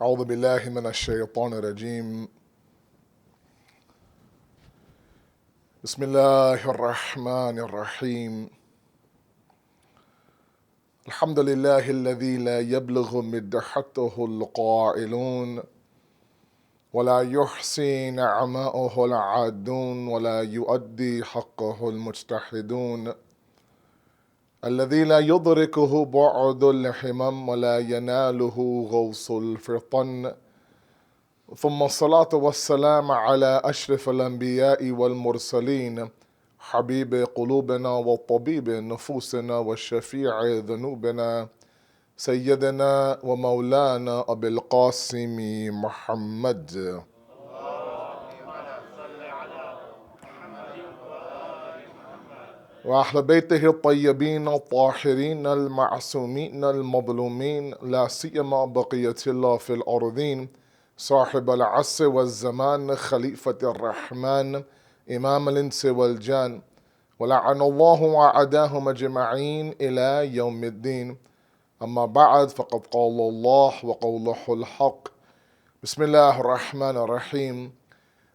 أعوذ بالله من الشيطان الرجيم بسم الله الرحمن الرحيم الحمد لله الذي لا يبلغ مدحته القائلون ولا يحصي نعماءه العادون ولا يؤدي حقه المجتحدون الذي لا يدركه بعد الحمم ولا يناله غوص الفطن ثم الصلاة والسلام على أشرف الأنبياء والمرسلين حبيب قلوبنا وطبيب نفوسنا والشفيع ذنوبنا سيدنا ومولانا أبي القاسم محمد وأهل بيته الطيبين الطاهرين المعصومين المظلومين لا سيما بقية الله في الأرضين صاحب العصر والزمان خليفة الرحمن إمام الإنس والجان ولعن الله وعداهم أجمعين إلى يوم الدين أما بعد فقد قال الله وقوله الحق بسم الله الرحمن الرحيم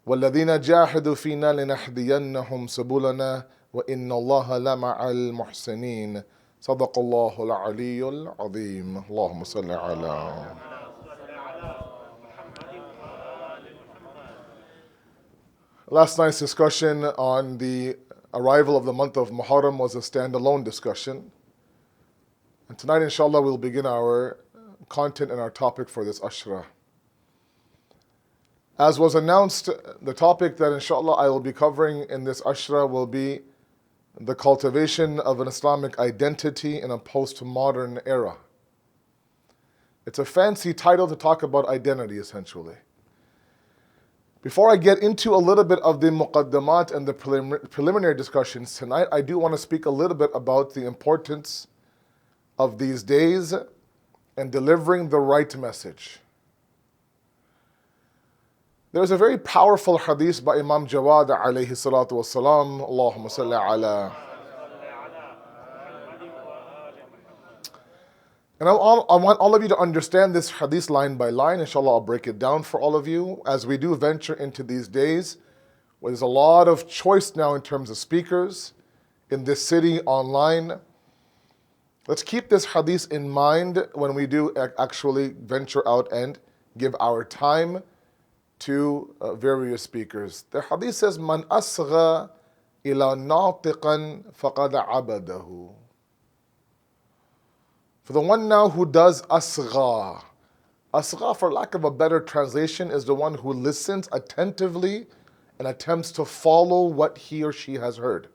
والذين جاهدوا فينا لنهدينهم سبلنا وإن الله لمع المحسنين صدق الله العلي العظيم اللهم صل على Last night's discussion on the arrival of the month of Muharram was a standalone discussion. And tonight, inshallah, we'll begin our content and our topic for this Ashra. As was announced, the topic that inshallah I will be covering in this Ashra will be the cultivation of an Islamic identity in a postmodern era. It's a fancy title to talk about identity, essentially. Before I get into a little bit of the muqaddamat and the preliminary discussions tonight, I do want to speak a little bit about the importance of these days and delivering the right message. There's a very powerful hadith by Imam Jawad alayhi salatu wassalam, Allahumma salli ala. And I want all of you to understand this hadith line by line. Inshallah, I'll break it down for all of you as we do venture into these days where there's a lot of choice now in terms of speakers in this city online. Let's keep this hadith in mind when we do actually venture out and give our time to various speakers. The hadith says, Man asgha ila natiqan faqad abadahu. For the one now who does asgha. Asgha, for lack of a better translation, is the one who listens attentively and attempts to follow what he or she has heard.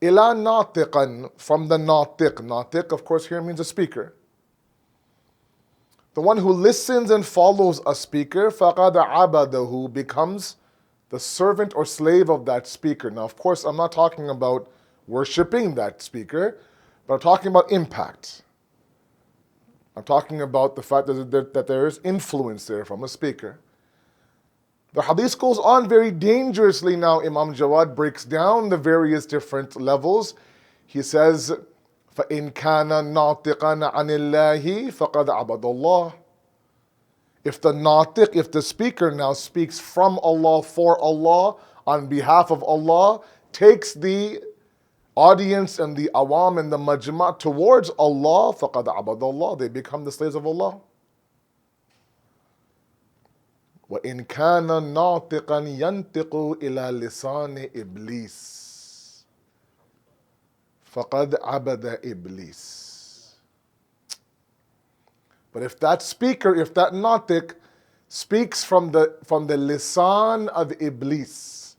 Ila natiqan, from the natiq. Natiq, of course, here means a speaker. The one who listens and follows a speaker, faqad abadahu, becomes the servant or slave of that speaker. Now, of course, I'm not talking about worshipping that speaker, but I'm talking about impact. I'm talking about the fact that there is influence there from a speaker. The hadith goes on very dangerously now. Imam Jawad breaks down the various different levels. He says, فَإِنْ كَانَ نَاطِقًا عَنِ اللَّهِ فَقَدْ عَبَدَ اللَّهِ. If the natiq, if the speaker now speaks from Allah, for Allah, on behalf of Allah, takes the audience and the awam and the majma' towards Allah, فَقَدْ عَبَدَ اللَّهِ. They become the slaves of Allah. وَإِنْ كَانَ نَاطِقًا يَنْتِقُ إِلَى لِسَانِ إِبْلِيسِ فَقَدْ عَبَدَ إِبْلِيسِ. But if that speaker, if that natiq speaks from the lisan of Iblis,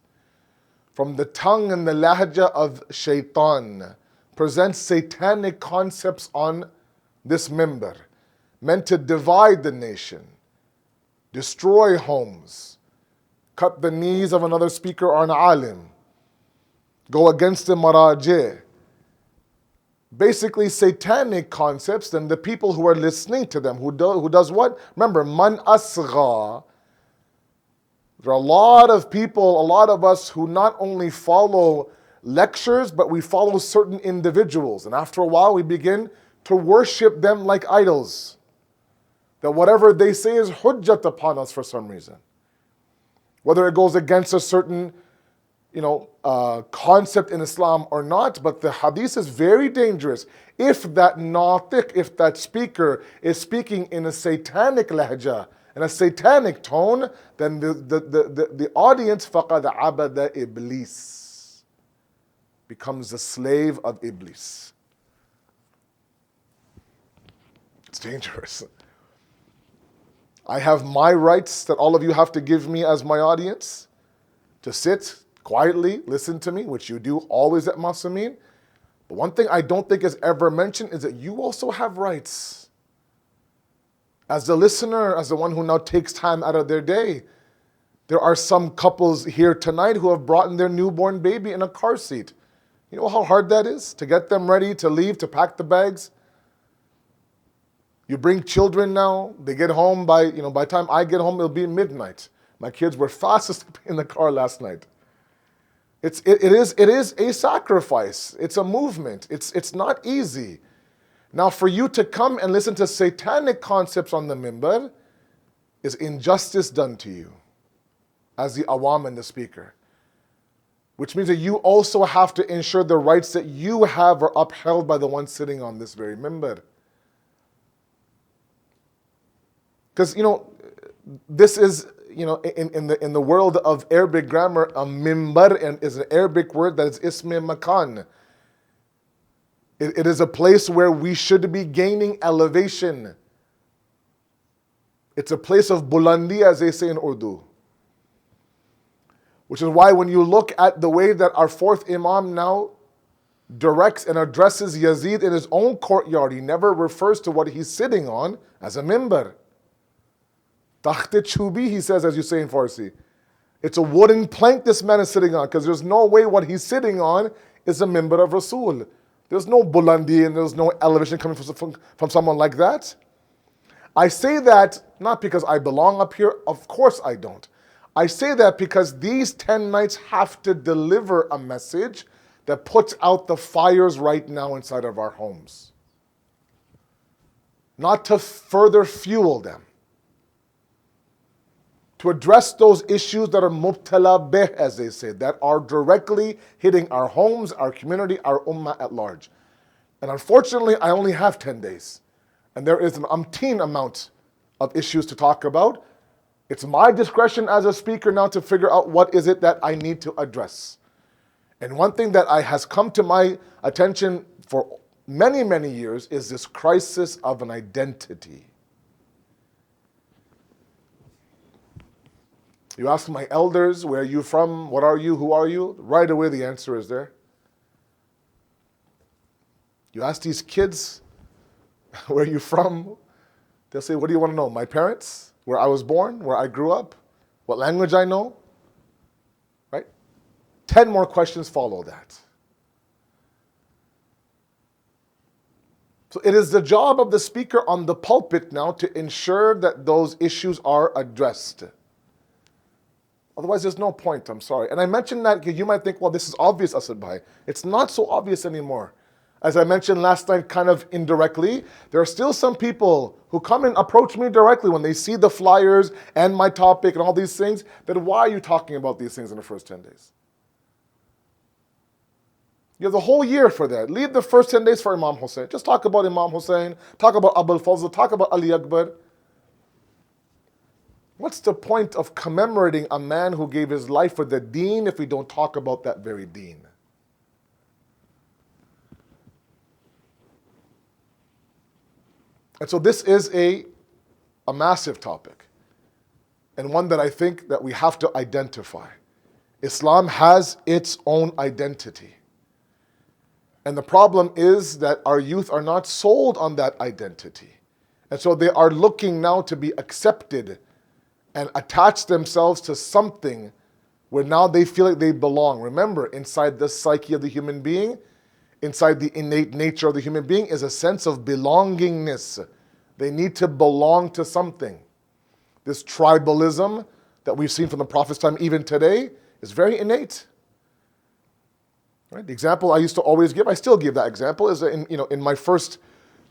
from the tongue and the lahja of shaitan, presents satanic concepts on this mimbar, meant to divide the nation, destroy homes, cut the knees of another speaker or an alim, go against the marajih, basically satanic concepts, then the people who are listening to them, who does what? Remember, man asgha. There are a lot of people, a lot of us who not only follow lectures, but we follow certain individuals. And after a while, we begin to worship them like idols. that whatever they say is hujjat upon us for some reason. Whether it goes against a certain concept in Islam or not, but the hadith is very dangerous. If that natiq, if that speaker is speaking in a satanic lahja, in a satanic tone, then the audience faqad abada iblis, becomes the slave of Iblis. It's dangerous. I have my rights that all of you have to give me as my audience, to sit quietly, listen to me, which you do always at Masameen. But one thing I don't think is ever mentioned is that you also have rights. As the listener, as the one who now takes time out of their day, there are some couples here tonight who have brought in their newborn baby in a car seat. You know how hard that is to get them ready to leave, to pack the bags? You bring children now, they get home by the time I get home, it'll be midnight. My kids were fast asleep in the car last night. It is a sacrifice. It's a movement. It's not easy. Now, for you to come and listen to satanic concepts on the minbar is injustice done to you as the awam and the speaker. Which means that you also have to ensure the rights that you have are upheld by the one sitting on this very minbar. Because, this is, in the world of Arabic grammar, a mimbar is an Arabic word that is ismi makan. It is a place where we should be gaining elevation. It's a place of bulandi, as they say in Urdu. Which is why when you look at the way that our fourth Imam now directs and addresses Yazid in his own courtyard, he never refers to what he's sitting on as a mimbar. Takhte chubi, he says, as you say in Farsi. It's a wooden plank this man is sitting on, because there's no way what he's sitting on is a mimbar of Rasul. There's no bulandi and there's no elevation coming from someone like that. I say that not because I belong up here, of course I don't. I say that because these 10 nights have to deliver a message that puts out the fires right now inside of our homes. Not to further fuel them. To address those issues that are mubtala bih, as they say, that are directly hitting our homes, our community, our ummah at large. And unfortunately, I only have 10 days. And there is an umpteen amount of issues to talk about. It's my discretion as a speaker now to figure out what is it that I need to address. And one thing that has come to my attention for many, many years is this crisis of an identity. You ask my elders, where are you from? What are you? Who are you? Right away the answer is there. You ask these kids, where are you from? They'll say, what do you want to know? My parents? Where I was born? Where I grew up? What language I know? Right? 10 more questions follow that. So it is the job of the speaker on the pulpit now to ensure that those issues are addressed. Otherwise, there's no point, I'm sorry. And I mentioned that because you might think, well, this is obvious, Asad Bhai. It's not so obvious anymore. As I mentioned last night, kind of indirectly, there are still some people who come and approach me directly when they see the flyers and my topic and all these things, that why are you talking about these things in the first 10 days? You have the whole year for that. Leave the first 10 days for Imam Hussein. Just talk about Imam Hussein, talk about Abul Fazl, talk about Ali Akbar. What's the point of commemorating a man who gave his life for the deen if we don't talk about that very deen? And so this is a massive topic, and one that I think that we have to identify. Islam has its own identity. And the problem is that our youth are not sold on that identity. And so they are looking now to be accepted and attach themselves to something where now they feel like they belong. Remember, inside the psyche of the human being, inside the innate nature of the human being is a sense of belongingness. They need to belong to something. This tribalism that we've seen from the Prophet's time even today is very innate. Right? The example I used to always give, I still give that example, is in my first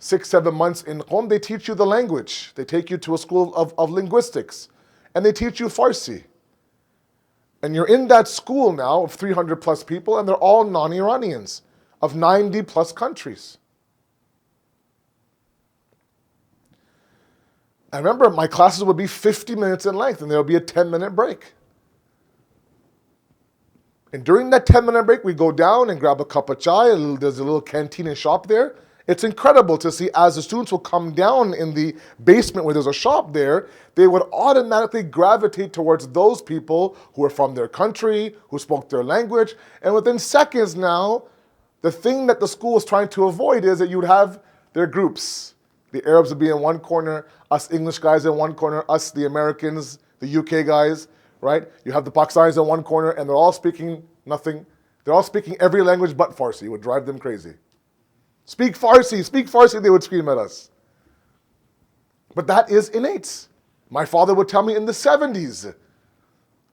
6, 7 months in Qom, they teach you the language. They take you to a school of linguistics, and they teach you Farsi. And you're in that school now of 300 plus people, and they're all non-Iranians of 90 plus countries. I remember my classes would be 50 minutes in length, and there would be a 10-minute break. And during that 10-minute break, we go down and grab a cup of chai. There's a little canteen and shop there. It's incredible to see as the students will come down in the basement where there's a shop there, they would automatically gravitate towards those people who are from their country, who spoke their language. And within seconds now, the thing that the school is trying to avoid is that you would have their groups. The Arabs would be in one corner, us English guys in one corner, us the Americans, the UK guys, right? You have the Pakistanis in one corner, and they're all speaking nothing. They're all speaking every language but Farsi. It would drive them crazy. Speak Farsi, they would scream at us. But that is innate. My father would tell me in the 70s,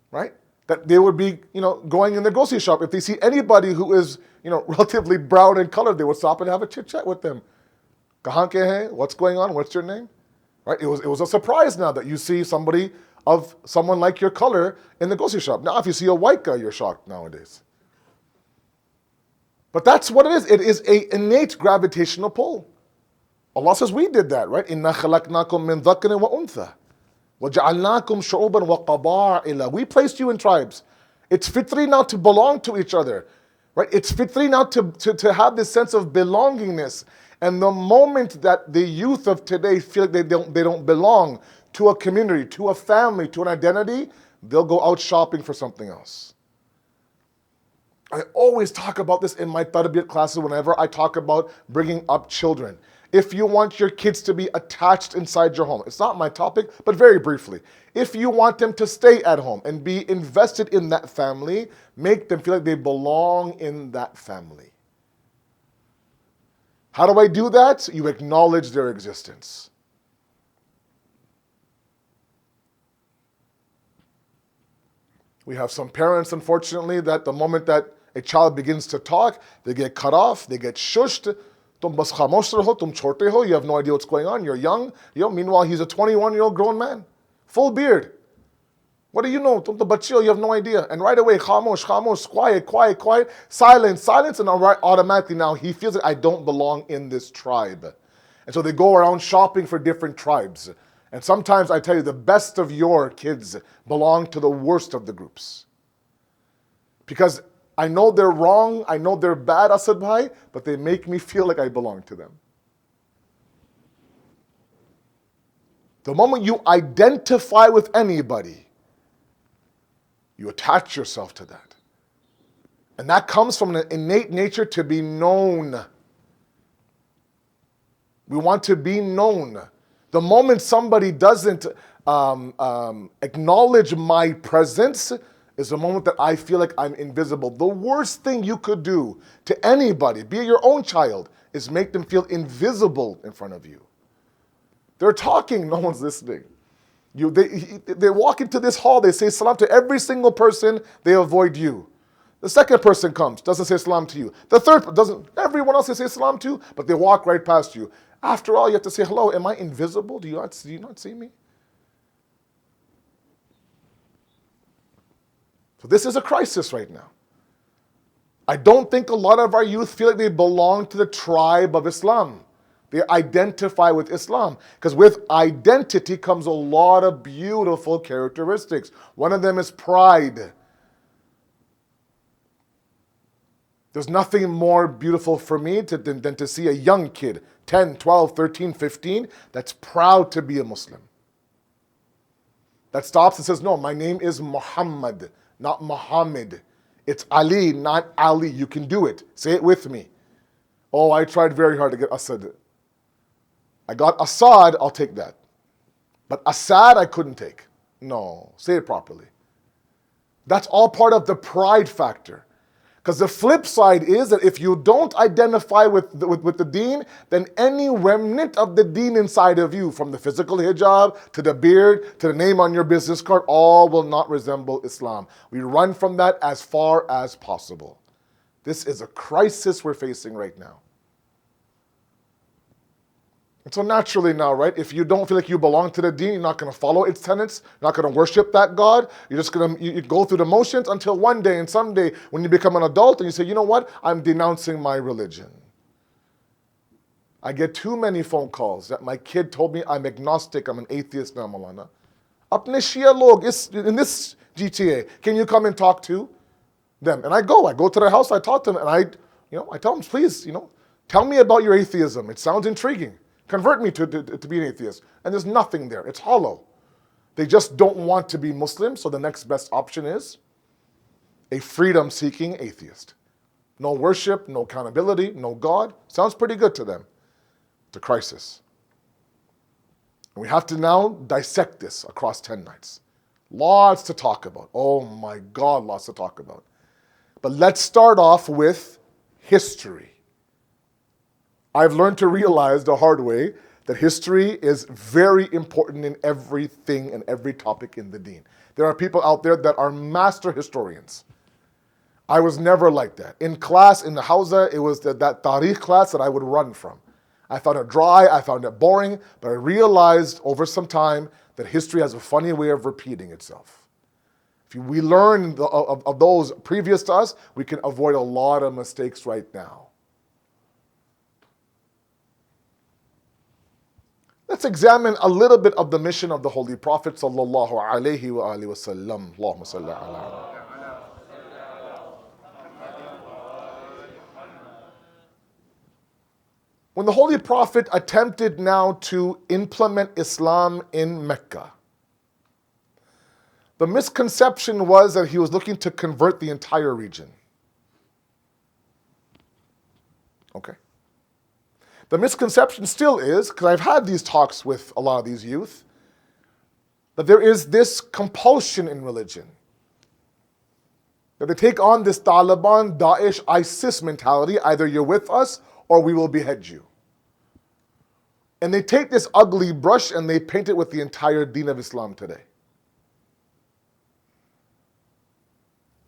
right? That they would be, going in the grocery shop. If they see anybody who is, relatively brown in color, they would stop and have a chit chat with them. Kahan ke hai? What's going on? What's your name? Right? It was a surprise now that you see someone like your color in the grocery shop. Now, if you see a white guy, you're shocked nowadays. But that's what it is. It is an innate gravitational pull. Allah says we did that, right? إِنَّا خَلَقْنَاكُم مِّن ذَكَرٍ وَأُنثَى وَجَعَلْنَاكُمْ شُعُوبًا وَقَبَائِلَ. We placed you in tribes. It's fitri now to belong to each other, right? It's fitri now to have this sense of belongingness. And the moment that the youth of today feel like they don't belong to a community, to a family, to an identity, they'll go out shopping for something else. I always talk about this in my tarbiyat classes whenever I talk about bringing up children. If you want your kids to be attached inside your home, it's not my topic, but very briefly. If you want them to stay at home and be invested in that family, make them feel like they belong in that family. How do I do that? You acknowledge their existence. We have some parents, unfortunately, that the moment that a child begins to talk, they get cut off, they get shushed. Tum bas khamosh raho, tum chote ho, you have no idea what's going on, you're young. Meanwhile, he's a 21-year-old grown man, full beard. What do you know? Tum to bachio, you have no idea. And right away, khamosh, quiet, silence, and automatically now he feels like I don't belong in this tribe. And so they go around shopping for different tribes. And sometimes I tell you, the best of your kids belong to the worst of the groups. Because I know they're wrong, I know they're bad, Asad bhai, but they make me feel like I belong to them. The moment you identify with anybody, you attach yourself to that. And that comes from an innate nature to be known. We want to be known. The moment somebody doesn't acknowledge my presence is the moment that I feel like I'm invisible. The worst thing you could do to anybody, be it your own child, is make them feel invisible in front of you. They're talking, no one's listening. They walk into this hall, they say salam to every single person, they avoid you. The second person comes, doesn't say salam to you. The third doesn't, everyone else they say salam to, but they walk right past you. After all, you have to say, hello, am I invisible? Do you not see me? So this is a crisis right now. I don't think a lot of our youth feel like they belong to the tribe of Islam. They identify with Islam. Because with identity comes a lot of beautiful characteristics. One of them is pride. There's nothing more beautiful for me than to see a young kid, 10, 12, 13, 15, that's proud to be a Muslim. That stops and says, no, my name is Muhammad, not Muhammad. It's Ali, not Ali. You can do it. Say it with me. Oh, I tried very hard to get Asad. I got Asad, I'll take that. But Asad, I couldn't take. No, say it properly. That's all part of the pride factor. Because the flip side is that if you don't identify with the deen, then any remnant of the deen inside of you, from the physical hijab, to the beard, to the name on your business card, all will not resemble Islam. We run from that as far as possible. This is a crisis we're facing right now. And so naturally now, right, if you don't feel like you belong to the deen, you're not going to follow its tenets, you're not going to worship that God, you're just going to you go through the motions until one day and someday when you become an adult and you say, you know what, I'm denouncing my religion. I get too many phone calls that my kid told me I'm agnostic, I'm an atheist now, Maulana. Apne Shia log, in this GTA, can you come and talk to them? And I go to their house, I talk to them, and I tell them, please, tell me about your atheism. It sounds intriguing. Convert me to be an atheist. And there's nothing there. It's hollow. They just don't want to be Muslim, so the next best option is a freedom-seeking atheist. No worship, no accountability, no God. Sounds pretty good to them. It's a crisis. And we have to now dissect this across 10 nights. Lots to talk about. Oh my God, lots to talk about. But let's start off with history. I've learned to realize the hard way that history is very important in everything and every topic in the deen. There are people out there that are master historians. I was never like that. In class, in the Hausa, it was that Tariq class that I would run from. I found it dry, I found it boring, but I realized over some time that history has a funny way of repeating itself. If we learn of those previous to us, we can avoid a lot of mistakes right now. Let's examine a little bit of the mission of the Holy Prophet sallallahu alaihi wasallam. Allahumma salli ala. When the Holy Prophet attempted now to implement Islam in Mecca, the misconception was that he was looking to convert the entire region. Okay. The misconception still is, because I've had these talks with a lot of these youth, that there is this compulsion in religion. That they take on this Taliban, Daesh, ISIS mentality, either you're with us or we will behead you. And they take this ugly brush and they paint it with the entire deen of Islam today.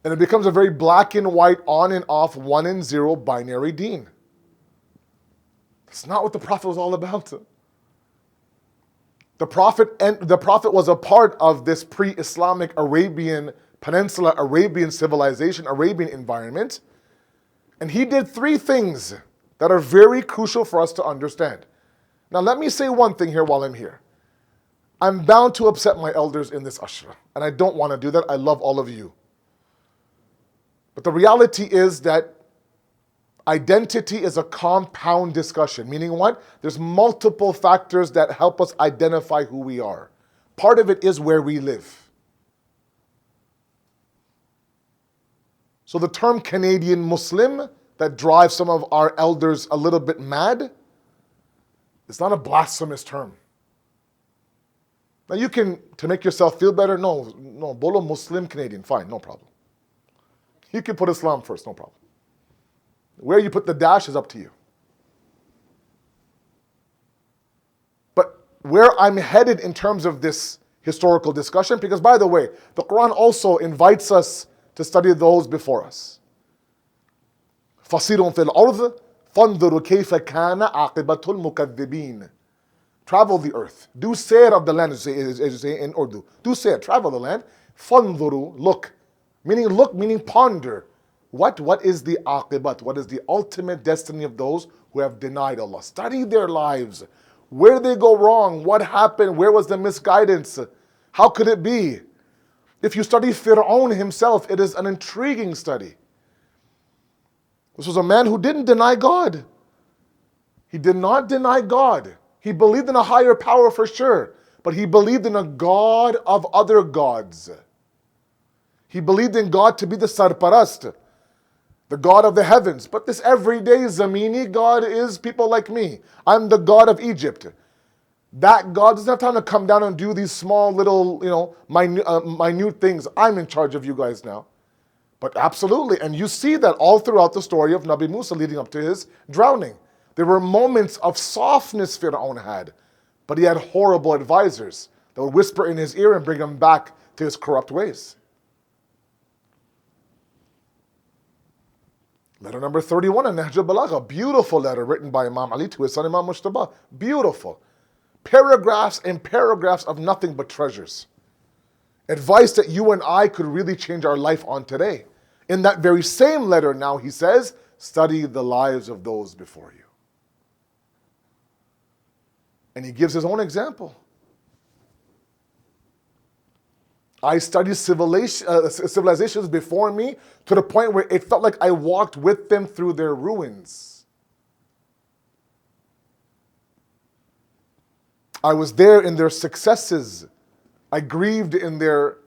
And it becomes a very black and white, on and off, 1 and 0 binary deen. That's not what the Prophet was all about. The Prophet was a part of this pre-Islamic Arabian Peninsula, Arabian civilization, Arabian environment. And he did 3 things that are very crucial for us to understand. Now let me say one thing here while I'm here. I'm bound to upset my elders in this ashra, and I don't want to do that. I love all of you. But the reality is that identity is a compound discussion, meaning what? There's multiple factors that help us identify who we are. Part of it is where we live. So the term Canadian Muslim that drives some of our elders a little bit mad, it's not a blasphemous term. Now you can, to make yourself feel better, no, Bolo Muslim Canadian, fine, no problem. You can put Islam first, no problem. Where you put the dash is up to you. But where I'm headed in terms of this historical discussion, because by the way, the Quran also invites us to study those before us. فَصِيرٌ فِي الْأَرْضِ فَانْظُرُوا كَيْفَ كَانَ عَاقِبَةُ الْمُكَذِّبِينَ. Travel the earth. Do sayr of the land, as you say in Urdu. Do sayr, travel the land. فَانْظُرُوا, look. Meaning ponder. What is the aqibat? What is the ultimate destiny of those who have denied Allah? Study their lives. Where did they go wrong? What happened? Where was the misguidance? How could it be? If you study Fir'aun himself, it is an intriguing study. This was a man who didn't deny God. He did not deny God. He believed in a higher power for sure, but he believed in a God of other gods. He believed in God to be the Sarparast, the God of the heavens. But this everyday Zamini God is people like me. I'm the God of Egypt. That God doesn't have time to come down and do these small little, minute things. I'm in charge of you guys now. But absolutely, and you see that all throughout the story of Nabi Musa leading up to his drowning. There were moments of softness Fir'aun had, but he had horrible advisors that would whisper in his ear and bring him back to his corrupt ways. Letter number 31 in Nahj al-Balagha, beautiful letter written by Imam Ali to his son Imam Mujtaba. Beautiful. Paragraphs and paragraphs of nothing but treasures. Advice that you and I could really change our life on today. In that very same letter now he says, study the lives of those before you. And he gives his own example. I studied civilizations before me to the point where it felt like I walked with them through their ruins. I was there in their successes. I grieved in their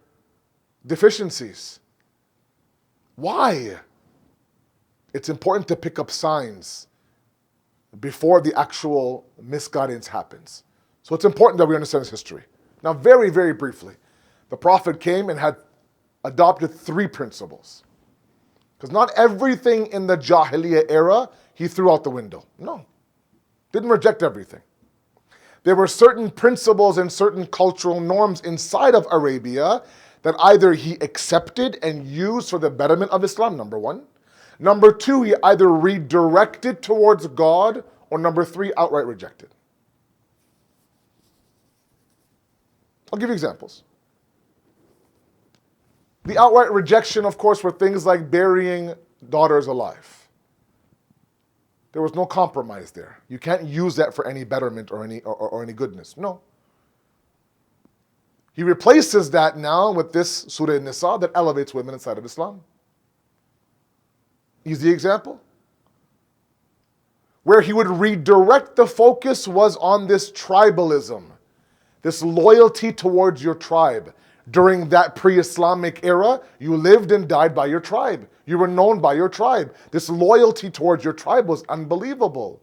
deficiencies. Why? It's important to pick up signs before the actual misguidance happens. So it's important that we understand this history. Now, very, very briefly, the Prophet came and had adopted 3 principles. Because not everything in the Jahiliyyah era he threw out the window. No. Didn't reject everything. There were certain principles and certain cultural norms inside of Arabia that either he accepted and used for the betterment of Islam, number 1. Number 2, he either redirected towards God, or number 3, outright rejected. I'll give you examples. The outright rejection, of course, were things like burying daughters alive. There was no compromise there. You can't use that for any betterment or any goodness. No. He replaces that now with this Surah Nisa that elevates women inside of Islam. Easy example. Where he would redirect the focus was on this tribalism, this loyalty towards your tribe. During that pre-Islamic era, you lived and died by your tribe. You were known by your tribe. This loyalty towards your tribe was unbelievable.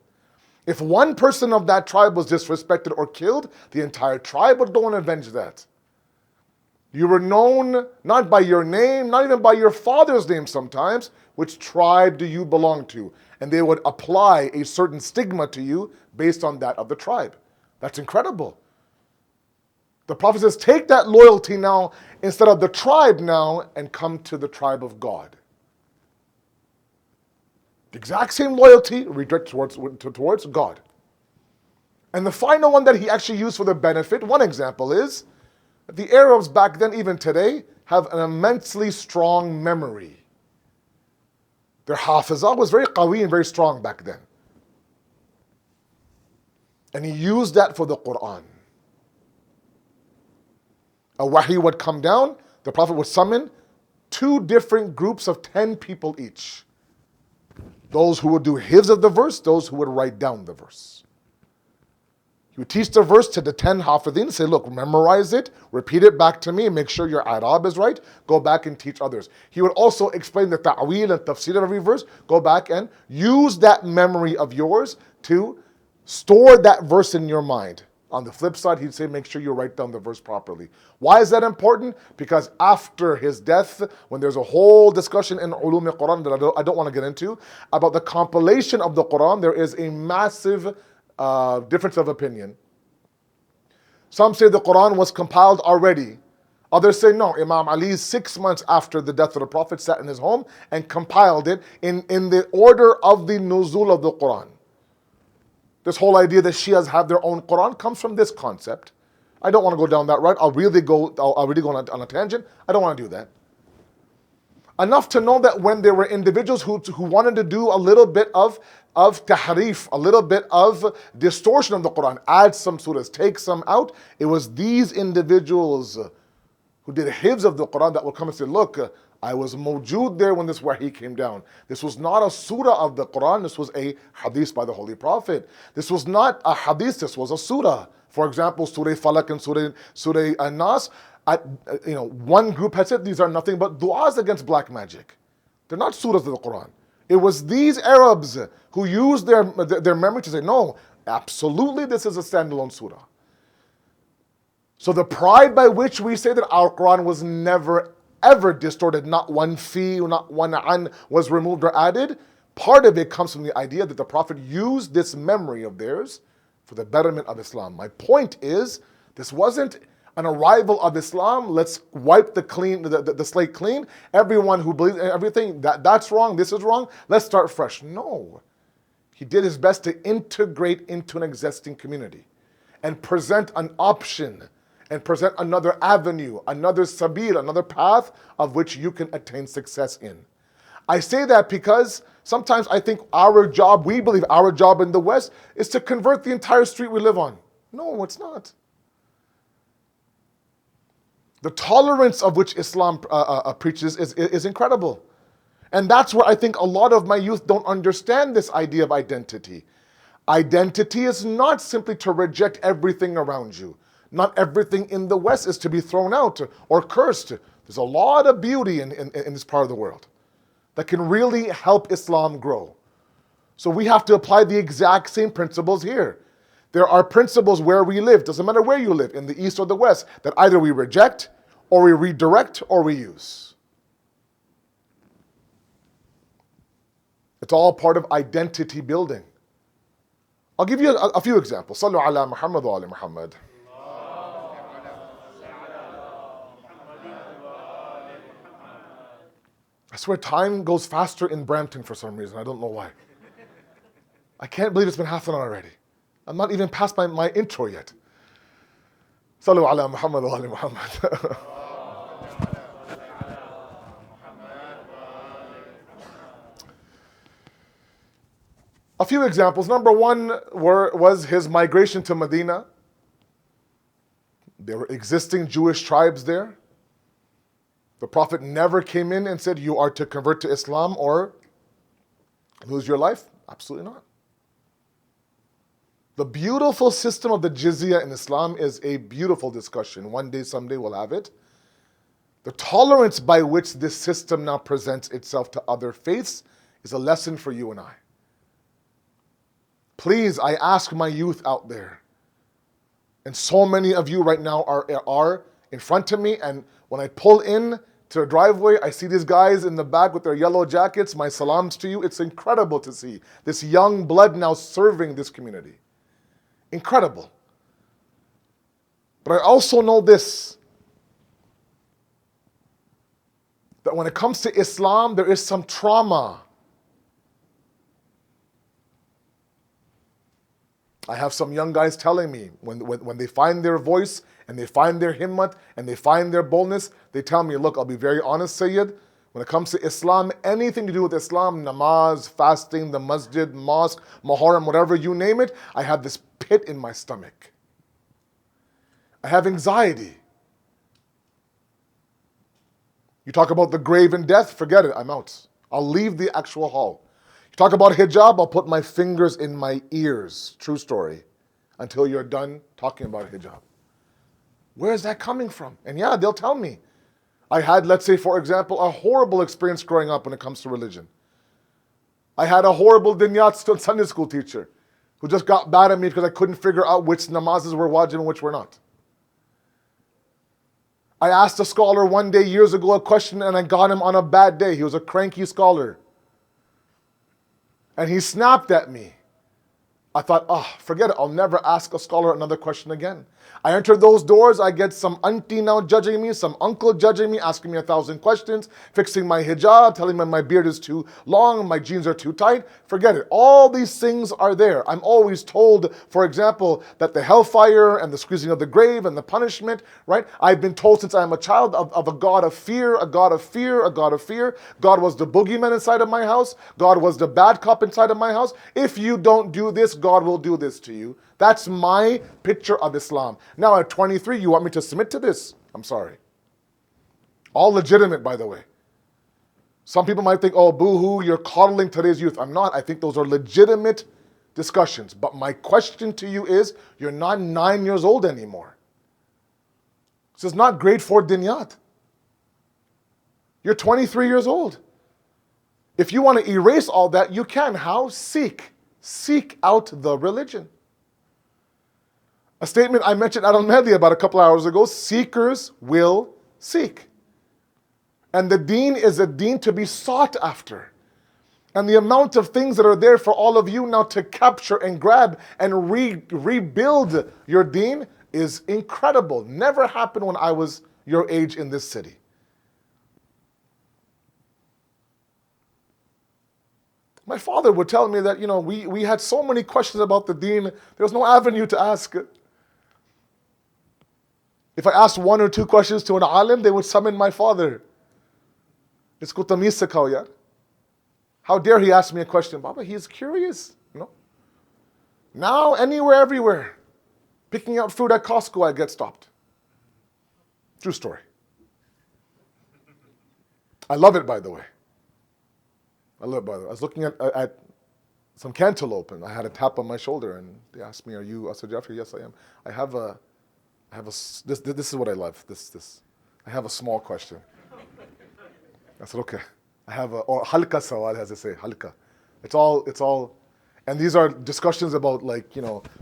If one person of that tribe was disrespected or killed, the entire tribe would go and avenge that. You were known not by your name, not even by your father's name sometimes. Which tribe do you belong to? And they would apply a certain stigma to you based on that of the tribe. That's incredible. The Prophet says, take that loyalty now instead of the tribe now and come to the tribe of God. The exact same loyalty, redirect towards God. And the final one that he actually used for the benefit, one example is, the Arabs back then, even today, have an immensely strong memory. Their hafizah was very qawi and very strong back then. And he used that for the Quran. A wahi would come down, the Prophet would summon 2 different groups of 10 people each. Those who would do hifz of the verse, those who would write down the verse. He would teach the verse to the 10 hafidhin, say, look, memorize it, repeat it back to me, make sure your Arab is right, go back and teach others. He would also explain the ta'wil and tafsir of every verse, go back and use that memory of yours to store that verse in your mind. On the flip side, he'd say, make sure you write down the verse properly. Why is that important? Because after his death, when there's a whole discussion in ulum al-Quran that I don't want to get into, about the compilation of the Quran, there is a massive difference of opinion. Some say the Quran was compiled already. Others say no, Imam Ali 6 months after the death of the Prophet sat in his home and compiled it in the order of the nuzul of the Quran. This whole idea that Shias have their own Quran comes from this concept. I don't want to go down that route. I'll really go on a tangent. I don't want to do that. Enough to know that when there were individuals who wanted to do a little bit of tahrif, a little bit of distortion of the Quran, add some surahs, take some out, it was these individuals who did hifz of the Quran that would come and say, look, I was mawjood there when this wahi came down. This was not a surah of the Quran, this was a hadith by the Holy Prophet. This was not a hadith, this was a surah. For example, Surah Falak and Surah An-Nas, one group had said these are nothing but du'as against black magic. They're not surahs of the Quran. It was these Arabs who used their memory to say, no, absolutely this is a standalone surah. So the pride by which we say that our Quran was never ever distorted, not one fi, not one an was removed or added, part of it comes from the idea that the Prophet used this memory of theirs for the betterment of Islam. My point is, this wasn't an arrival of Islam, let's wipe the slate clean. Everyone who believes in everything, that's wrong, this is wrong, let's start fresh. No. He did his best to integrate into an existing community and present an option and present another avenue, another sabil, another path of which you can attain success in. I say that because sometimes I think we believe our job in the West is to convert the entire street we live on. No, it's not. The tolerance of which Islam preaches is incredible. And that's where I think a lot of my youth don't understand this idea of identity. Identity is not simply to reject everything around you. Not everything in the West is to be thrown out or cursed. There's a lot of beauty in this part of the world that can really help Islam grow. So we have to apply the exact same principles here. There are principles where we live, doesn't matter where you live, in the East or the West, that either we reject, or we redirect, or we use. It's all part of identity building. I'll give you a few examples. Sallu ala Muhammad wa ali Muhammad. I swear time goes faster in Brampton for some reason. I don't know why. I can't believe it's been half an hour already. I'm not even past my intro yet. Sallu ala Muhammad wa ali Muhammad. A few examples. Number one was his migration to Medina. There were existing Jewish tribes there. The Prophet never came in and said, you are to convert to Islam or lose your life. Absolutely not. The beautiful system of the jizya in Islam is a beautiful discussion. One day, someday we'll have it. The tolerance by which this system now presents itself to other faiths is a lesson for you and I. Please, I ask my youth out there, and so many of you right now are in front of me, and when I pull in to the driveway, I see these guys in the back with their yellow jackets. My salams to you. It's incredible to see this young blood now serving this community. Incredible. But I also know this, that when it comes to Islam, there is some trauma. I have some young guys telling me when they find their voice and they find their himmat and they find their boldness, they tell me, look, I'll be very honest, Syed, when it comes to Islam, anything to do with Islam, namaz, fasting, the masjid, mosque, Muharram, whatever you name it, I have this pit in my stomach. I have anxiety. You talk about the grave and death, forget it, I'm out. I'll leave the actual hall. Talk about hijab, I'll put my fingers in my ears, true story, until you're done talking about hijab. Where is that coming from? And yeah, they'll tell me. I had, let's say, for example, a horrible experience growing up when it comes to religion. I had a horrible dinyat Sunday school teacher who just got mad at me because I couldn't figure out which namazes were wajib and which were not. I asked a scholar one day years ago a question and I got him on a bad day. He was a cranky scholar. And he snapped at me. I thought, forget it. I'll never ask a scholar another question again. I enter those doors, I get some auntie now judging me, some uncle judging me, asking me 1,000 questions, fixing my hijab, telling me my beard is too long, my jeans are too tight. Forget it. All these things are there. I'm always told, for example, that the hellfire and the squeezing of the grave and the punishment, right? I've been told since I'm a child of a God of fear, a God of fear, a God of fear. God was the boogeyman inside of my house. God was the bad cop inside of my house. If you don't do this, God will do this to you. That's my picture of Islam. Now at 23, you want me to submit to this? I'm sorry. All legitimate, by the way. Some people might think, oh, boo-hoo, you're coddling today's youth. I'm not. I think those are legitimate discussions. But my question to you is, you're not 9 years old anymore. This is not grade 4 dinyat. You're 23 years old. If you want to erase all that, you can. How? Seek. Seek out the religion. A statement I mentioned at Al-Mahdi about a couple hours ago, seekers will seek. And the deen is a deen to be sought after. And the amount of things that are there for all of you now to capture and grab and rebuild your deen is incredible. Never happened when I was your age in this city. My father would tell me that, we had so many questions about the deen, there was no avenue to ask. If I asked one or two questions to an alim, they would summon my father. Isko tamiz sikhao yaar. How dare he ask me a question? Baba, he's curious. Now, anywhere, everywhere. Picking out food at Costco, I get stopped. True story. I love it, by the way. I was looking at some cantaloupe, and I had a tap on my shoulder, and they asked me, "Are you Asad Jafri?" Yes, I am. This is what I love. This. I have a small question. I said, okay. I have or halka sawal, as they say, halka. It's all, and these are discussions about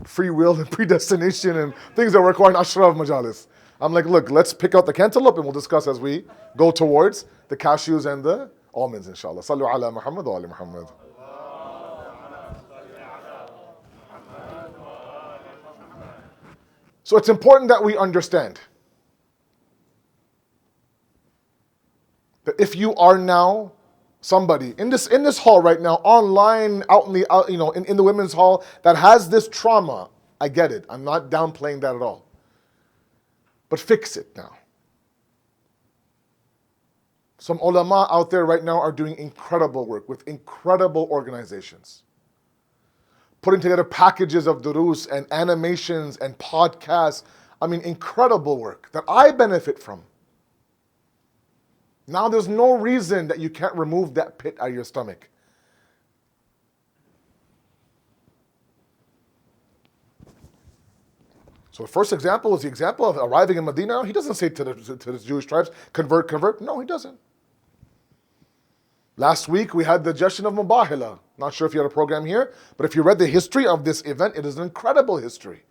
free will and predestination and things that require an ashra of majalis. I'm like, look, let's pick out the cantaloupe and we'll discuss as we go towards the cashews and the almonds, inshallah. Sallu ala Muhammad wa ali Muhammad. So it's important that we understand that if you are now somebody in this hall right now, online, out in the women's hall that has this trauma, I get it. I'm not downplaying that at all. But fix it now. Some ulama out there right now are doing incredible work with incredible organizations, putting together packages of durus and animations and podcasts. I mean, incredible work that I benefit from. Now there's no reason that you can't remove that pit out of your stomach. So the first example is the example of arriving in Medina. He doesn't say to the Jewish tribes, convert. No, he doesn't. Last week we had the Jashan of Mubahila. Not sure if you had a program here, but if you read the history of this event, it is an incredible history,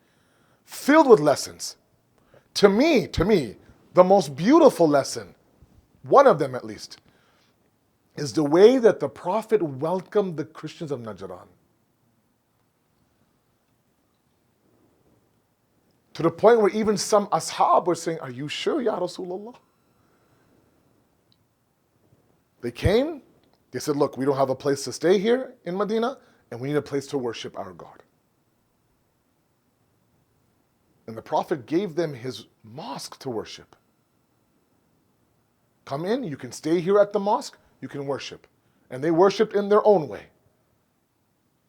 filled with lessons. To me, the most beautiful lesson, one of them at least, is the way that the Prophet welcomed the Christians of Najran. To the point where even some ashab were saying, "Are you sure, Ya Rasulullah?" They came, they said, "Look, we don't have a place to stay here in Medina, and we need a place to worship our God." And the Prophet gave them his mosque to worship. Come in, you can stay here at the mosque, you can worship. And they worshipped in their own way.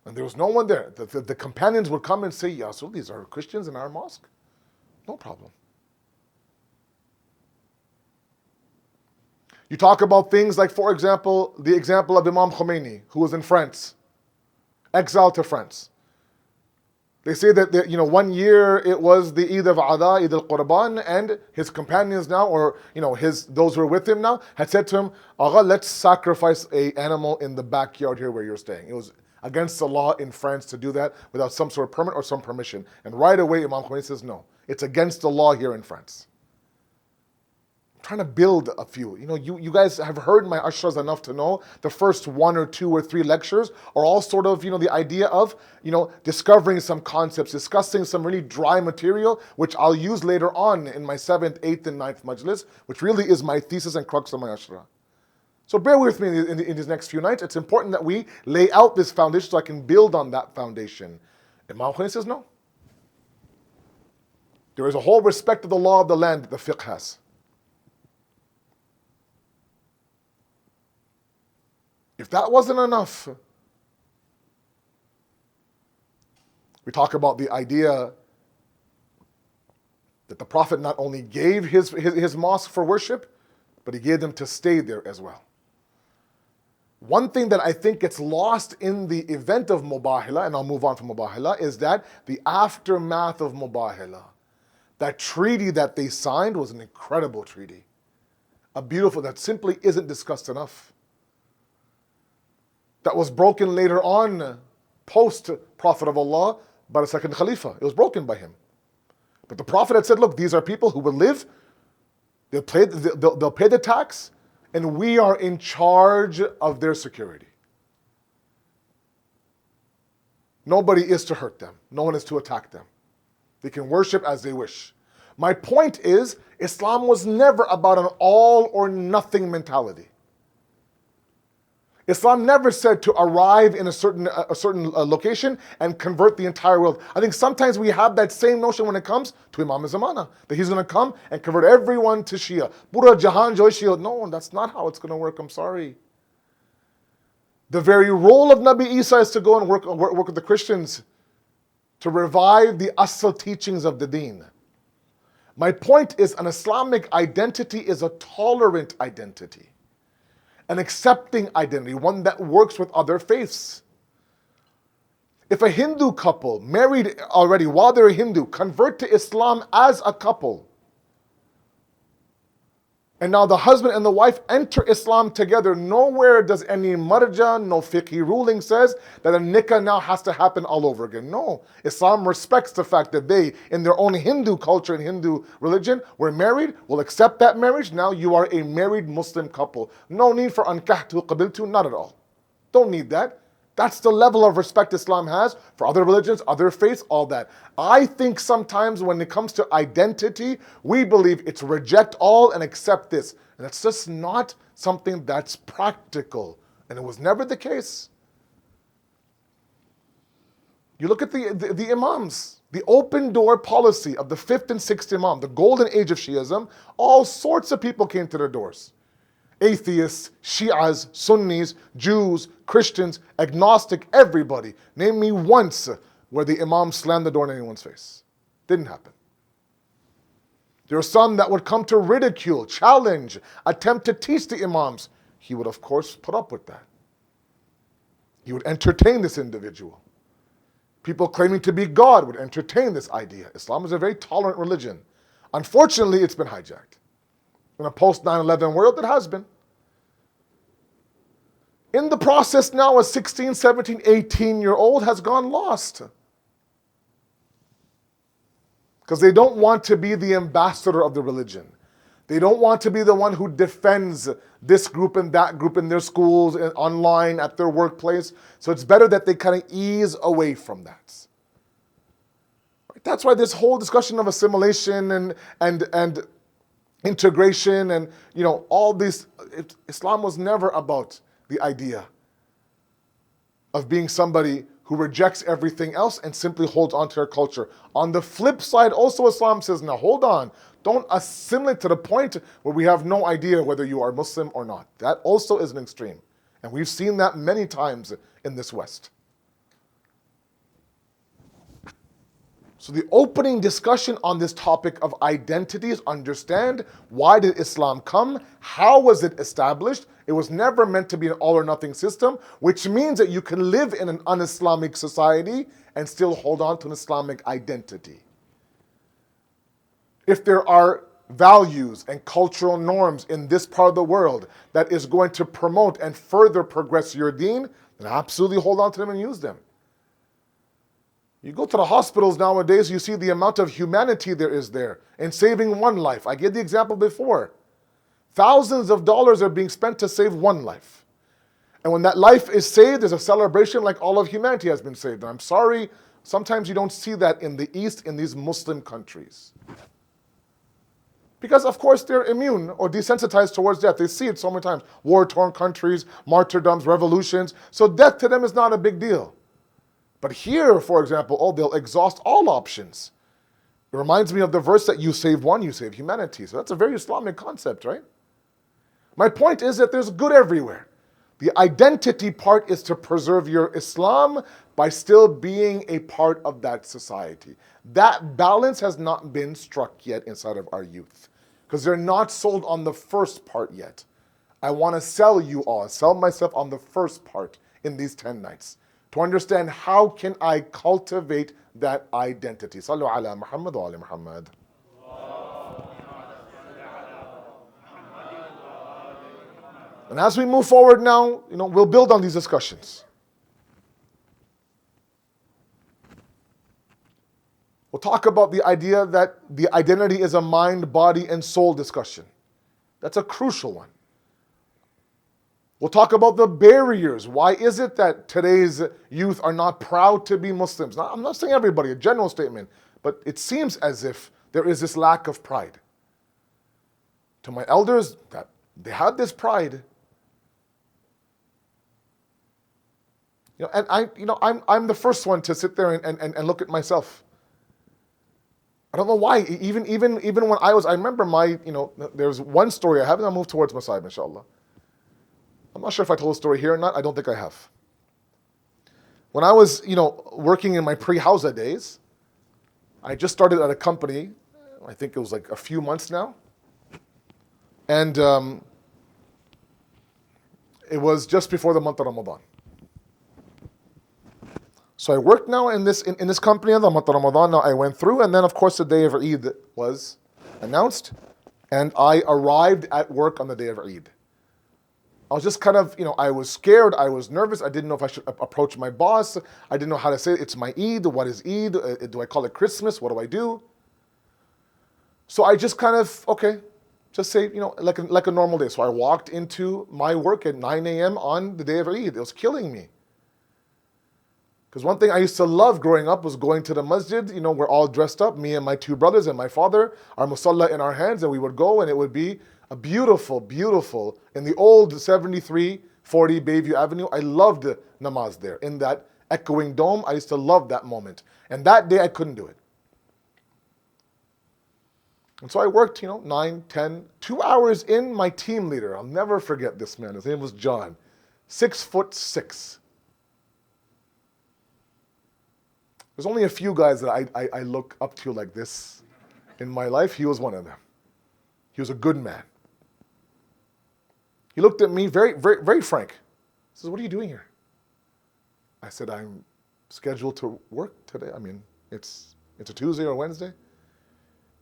And there was no one there. The companions would come and say, "Ya Rasul, these are Christians in our mosque." No problem. You talk about things like, for example, the example of Imam Khomeini, who was in France, exiled to France. They say that 1 year it was the Eid of Adha, Eid al-Qurban, and his companions now, or those who were with him now, had said to him, "Agha, let's sacrifice an animal in the backyard here where you're staying." It was against the law in France to do that without some sort of permit or some permission. And right away Imam Khomeini says, no, it's against the law here in France. I'm trying to build a few. You guys have heard my ashras enough to know the first 1 or 2 or 3 lectures are all sort of, the idea of, discovering some concepts, discussing some really dry material, which I'll use later on in my 7th, 8th, and 9th majlis, which really is my thesis and crux of my ashra. So bear with me in these next few nights. It's important that we lay out this foundation so I can build on that foundation. Imam Khomeini says no. There is a whole respect of the law of the land that the fiqh has. If that wasn't enough, we talk about the idea that the Prophet not only gave his mosque for worship, but he gave them to stay there as well. One thing that I think gets lost in the event of Mubahila, and I'll move on from Mubahila, is that the aftermath of Mubahila, that treaty that they signed was an incredible treaty. A beautiful, that simply isn't discussed enough. That was broken later on, post-Prophet of Allah, by the second Khalifa. It was broken by him. But the Prophet had said, look, these are people who will live, they'll pay the tax, and we are in charge of their security. Nobody is to hurt them. No one is to attack them. They can worship as they wish. My point is, Islam was never about an all or nothing mentality. Islam never said to arrive in a certain location and convert the entire world. I think sometimes we have that same notion when it comes to Imam Zamana, that he's going to come and convert everyone to Shia. Pura Jahan Joy Shia. No, that's not how it's going to work. I'm sorry. The very role of Nabi Isa is to go and work with the Christians to revive the asl teachings of the deen. My point is, an Islamic identity is a tolerant identity, an accepting identity, one that works with other faiths. If a Hindu couple married already while they're Hindu convert to Islam as a couple, and now the husband and the wife enter Islam together, nowhere does any marja, no fiqhi ruling says that a nikah now has to happen all over again. No, Islam respects the fact that they, in their own Hindu culture and Hindu religion, were married, will accept that marriage. Now you are a married Muslim couple. No need for ankahtu qabiltu, not at all. Don't need that. That's the level of respect Islam has for other religions, other faiths, all that. I think sometimes when it comes to identity, we believe it's reject all and accept this. And it's just not something that's practical. And it was never the case. You look at the Imams, the open door policy of the 5th and 6th Imam, the golden age of Shiism, all sorts of people came to their doors. Atheists, Shias, Sunnis, Jews, Christians, agnostic, everybody. Name me once where the Imam slammed the door in anyone's face. Didn't happen. There are some that would come to ridicule, challenge, attempt to teach the Imams. He would, of course, put up with that. He would entertain this individual. People claiming to be God would entertain this idea. Islam is a very tolerant religion. Unfortunately, it's been hijacked. In a post-9/11 world, it has been. In the process now, a 16, 17, 18-year-old has gone lost. Because they don't want to be the ambassador of the religion. They don't want to be the one who defends this group and that group in their schools, and online, at their workplace. So it's better that they kind of ease away from that. That's why this whole discussion of assimilation and integration and all this, Islam was never about the idea of being somebody who rejects everything else and simply holds on to their culture. On the flip side, also Islam says, now hold on, don't assimilate to the point where we have no idea whether you are Muslim or not. That also is an extreme. And we've seen that many times in this West. So the opening discussion on this topic of identity is understand, why did Islam come? How was it established? It was never meant to be an all or nothing system, which means that you can live in an un-Islamic society and still hold on to an Islamic identity. If there are values and cultural norms in this part of the world that is going to promote and further progress your deen, then absolutely hold on to them and use them. You go to the hospitals nowadays, you see the amount of humanity there is there in saving one life. I gave the example before. Thousands of dollars are being spent to save one life. And when that life is saved, there's a celebration like all of humanity has been saved. And I'm sorry, sometimes you don't see that in the East, in these Muslim countries. Because of course they're immune or desensitized towards death. They see it so many times. War-torn countries, martyrdoms, revolutions. So death to them is not a big deal. But here, for example, they'll exhaust all options. It reminds me of the verse that you save one, you save humanity. So that's a very Islamic concept, right? My point is that there's good everywhere. The identity part is to preserve your Islam by still being a part of that society. That balance has not been struck yet inside of our youth, because they're not sold on the first part yet. I want to sell you all, sell myself on the first part in these 10 nights. To understand how can I cultivate that identity. Sallu ala Muhammad wa ali Muhammad. And as we move forward now, we'll build on these discussions. We'll talk about the idea that the identity is a mind, body, and soul discussion. That's a crucial one. We'll talk about the barriers. Why is it that today's youth are not proud to be Muslims? Now, I'm not saying everybody, a general statement, but it seems as if there is this lack of pride. To my elders, that they had this pride. I'm the first one to sit there and look at myself. I don't know why. Even when I remember there's one story I have, and I'll move towards Masayib, inshallah. I'm not sure if I told the story here or not. I don't think I have. When I was, working in my pre-Hawza days, I just started at a company. I think it was like a few months now. And it was just before the month of Ramadan. So I worked now in this company in the month of Ramadan. Now I went through, and then of course the day of Eid was announced, and I arrived at work on the day of Eid. I was just kind of, I was scared, I was nervous, I didn't know if I should approach my boss, I didn't know how to say it. It's my Eid, what is Eid, do I call it Christmas, what do I do? So I just kind of, just say, like a normal day. So I walked into my work at 9 a.m. on the day of Eid. It was killing me. Because one thing I used to love growing up was going to the masjid. We're all dressed up, me and my two brothers and my father, our musalla in our hands, and we would go, and it would be a beautiful, beautiful, in the old 7340 Bayview Avenue. I loved the namaz there. In that echoing dome, I used to love that moment. And that day I couldn't do it. And so I worked, 9, 10, 2 hours in. My team leader, I'll never forget this man, his name was John, 6'6". There's only a few guys that I look up to like this in my life. He was one of them. He was a good man. He looked at me very, very, very frank. He says, "What are you doing here?" I said, "I'm scheduled to work today. I mean, it's a Tuesday or Wednesday."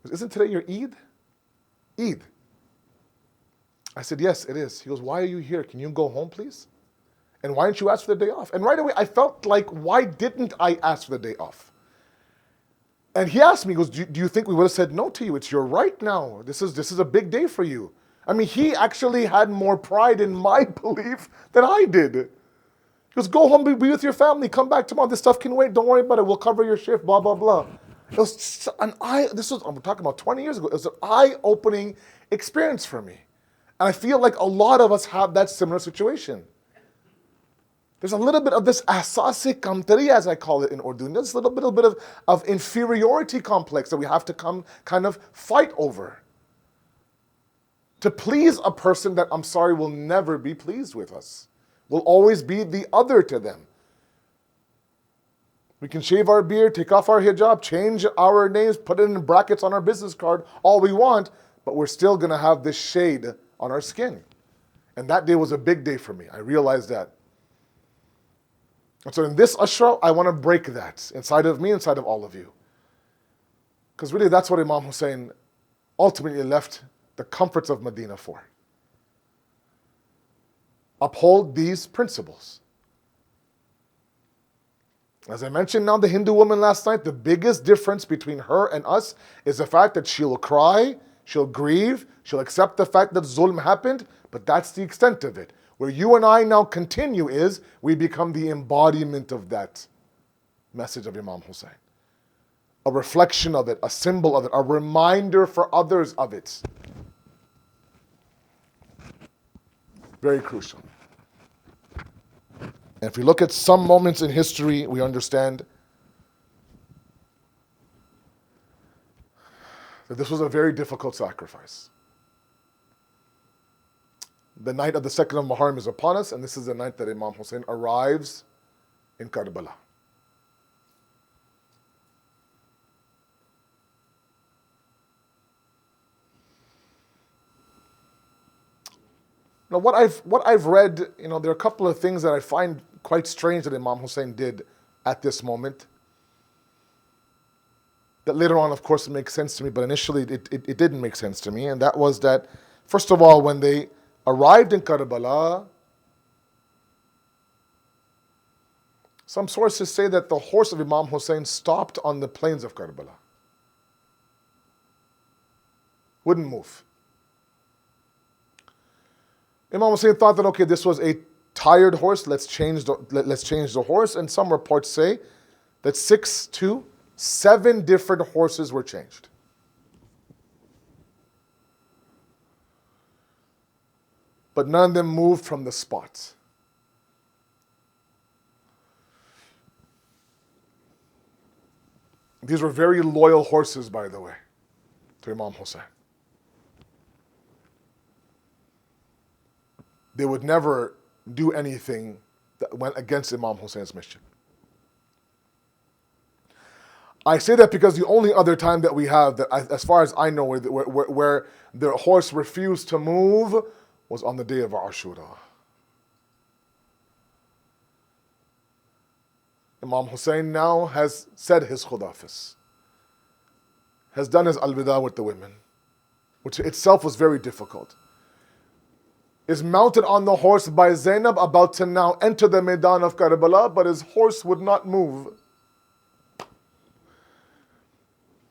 He goes, "Isn't today your Eid?" Eid. I said, "Yes, it is." He goes, "Why are you here? Can you go home, please? And why didn't you ask for the day off?" And right away, I felt like, why didn't I ask for the day off? And he asked me, he goes, do you think we would have said no to you? It's your right now. This is a big day for you. I mean, he actually had more pride in my belief than I did. He goes, "Go home, be with your family, come back tomorrow. This stuff can wait. Don't worry about it. We'll cover your shift, blah, blah, blah." It was I'm talking about 20 years ago. It was an eye-opening experience for me. And I feel like a lot of us have that similar situation. There's a little bit of this asasi kamtari, as I call it in Urdu. There's a little bit of inferiority complex that we have to kind of fight over. To please a person that, I'm sorry, will never be pleased with us. Will always be the other to them. We can shave our beard, take off our hijab, change our names, put it in brackets on our business card, all we want, but we're still going to have this shade on our skin. And that day was a big day for me. I realized that. And so in this Ashra, I want to break that inside of me, inside of all of you. Because really that's what Imam Hussein ultimately left the comforts of Medina for. Uphold these principles. As I mentioned now, the Hindu woman last night, the biggest difference between her and us is the fact that she'll cry, she'll grieve, she'll accept the fact that zulm happened, but that's the extent of it. Where you and I now continue is, we become the embodiment of that message of Imam Hussein. A reflection of it, a symbol of it, a reminder for others of it. Very crucial. And if we look at some moments in history, we understand that this was a very difficult sacrifice. The night of the 2nd of Muharram is upon us, and this is the night that Imam Hussein arrives in Karbala. Now, what I've read, there are a couple of things that I find quite strange that Imam Hussein did at this moment. That later on, of course, it makes sense to me, but initially it didn't make sense to me. And that was that, first of all, when they arrived in Karbala, some sources say that the horse of Imam Hussein stopped on the plains of Karbala. Wouldn't move. Imam Hussein thought that, okay, this was a tired horse, let's change the horse. And some reports say that 6 to 7 different horses were changed. but none of them moved from the spot. These were very loyal horses, by the way, to Imam Hussein. They would never do anything that went against Imam Hussein's mission. I say that because the only other time that we have, that as far as I know, where the horse refused to move was on the day of Ashura. Imam Hussein now has said his khudafis, has done his al-wida with the women, which itself was very difficult. Is mounted on the horse by Zainab, about to now enter the Maidan of Karbala, but his horse would not move.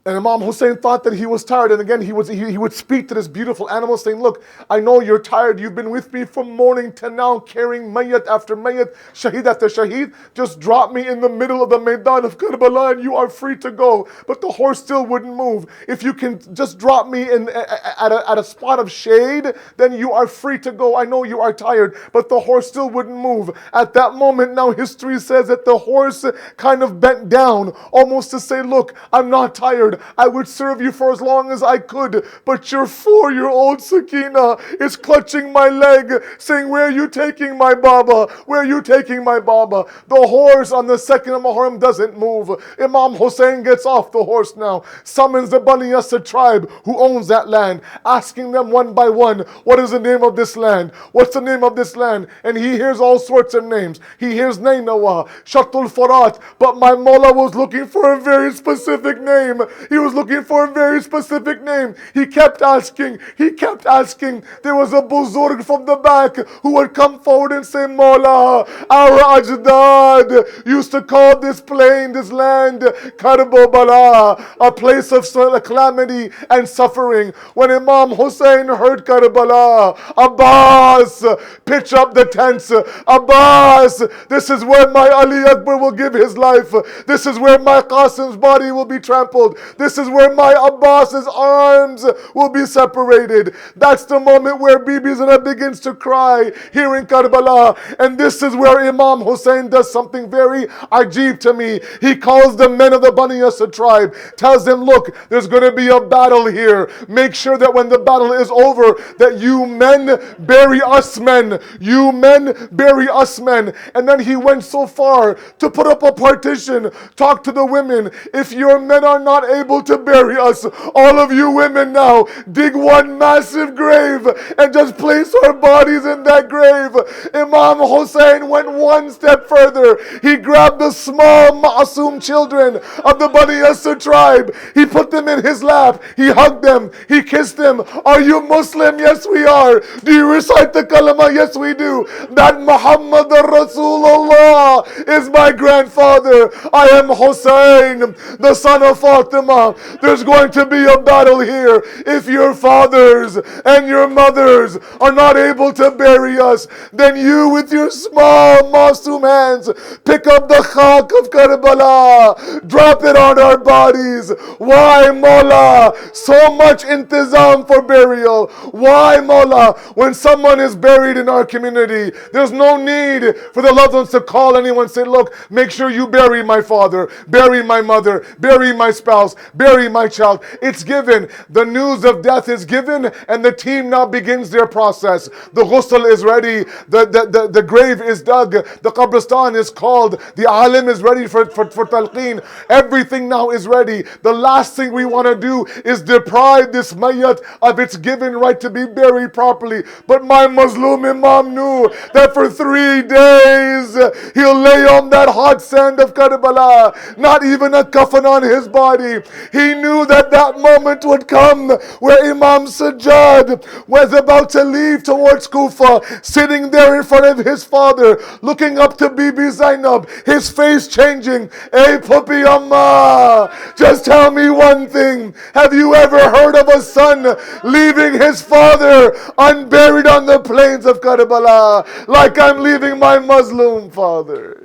And Imam Hussein thought that he was tired. And again, he would speak to this beautiful animal saying, look, I know you're tired. You've been with me from morning to now, carrying mayyat after mayyat, shaheed after shaheed. Just drop me in the middle of the Maidan of Karbala and you are free to go. But the horse still wouldn't move. If you can just drop me at a spot of shade, then you are free to go. I know you are tired, but the horse still wouldn't move. At that moment, now history says that the horse kind of bent down, almost to say, look, I'm not tired. I would serve you for as long as I could, but your 4-year-old Sakina is clutching my leg, saying, where are you taking my Baba? Where are you taking my Baba? The horse on the 2nd of Muharram doesn't move. Imam Hussein gets off the horse now, summons the Bani Asad tribe who owns that land, asking them one by one, what is the name of this land? What's the name of this land? And he hears all sorts of names. He hears Nainawa, Shatul Farat, but my Mullah was looking for a very specific name. He was looking for a very specific name. He kept asking. There was a buzurg from the back who would come forward and say, Mawla, our Ajdad used to call this plain, this land, Karbala, a place of calamity and suffering. When Imam Hussein heard Karbala, Abbas, pitch up the tents. Abbas, this is where my Ali Akbar will give his life. This is where my Qasim's body will be trampled. This is where my Abbas's arms will be separated. That's the moment where Bibi Zainab begins to cry here in Karbala. And this is where Imam Hussein does something very ajib to me. He calls the men of the Bani Asad tribe, tells them, look, there's going to be a battle here. Make sure that when the battle is over, that you men bury us men. You men bury us men. And then he went so far to put up a partition, talk to the women. If your men are not able to bury us, all of you women now, dig one massive grave and just place our bodies in that grave. Imam Hussein went one step further. He grabbed the small ma'asum children of the Bani Asad tribe. He put them in his lap. He hugged them. He kissed them. Are you Muslim? Yes, we are. Do you recite the kalama? Yes, we do. That Muhammad Rasulullah is my grandfather. I am Hussein, the son of Fatima. There's going to be a battle here. If your fathers and your mothers are not able to bury us, then you with your small masoom hands pick up the khak of Karbala, drop it on our bodies. Why, Mawla, so much intizam for burial? Why, Mawla, when someone is buried in our community, there's no need for the loved ones to call anyone and say, look, make sure you bury my father, bury my mother, bury my spouse, bury my child. It's given. The news of death is given, and the team now begins their process. The ghusl is ready. The grave is dug. The qabristan is called. The alim is ready for talqeen. Everything now is ready. The last thing we want to do is deprive this mayyat of its given right to be buried properly. But my Muslim Imam knew that for 3 days he'll lay on that hot sand of Karbala, not even a coffin on his body. He knew that that moment would come where Imam Sajjad was about to leave towards Kufa, sitting there in front of his father, looking up to Bibi Zainab, his face changing. Hey, Puppy Amma, just tell me one thing. Have you ever heard of a son leaving his father unburied on the plains of Karbala like I'm leaving my Muslim father?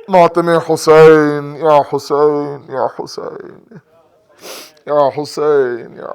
معتمر حسين يا حسين يا حسين يا حسين يا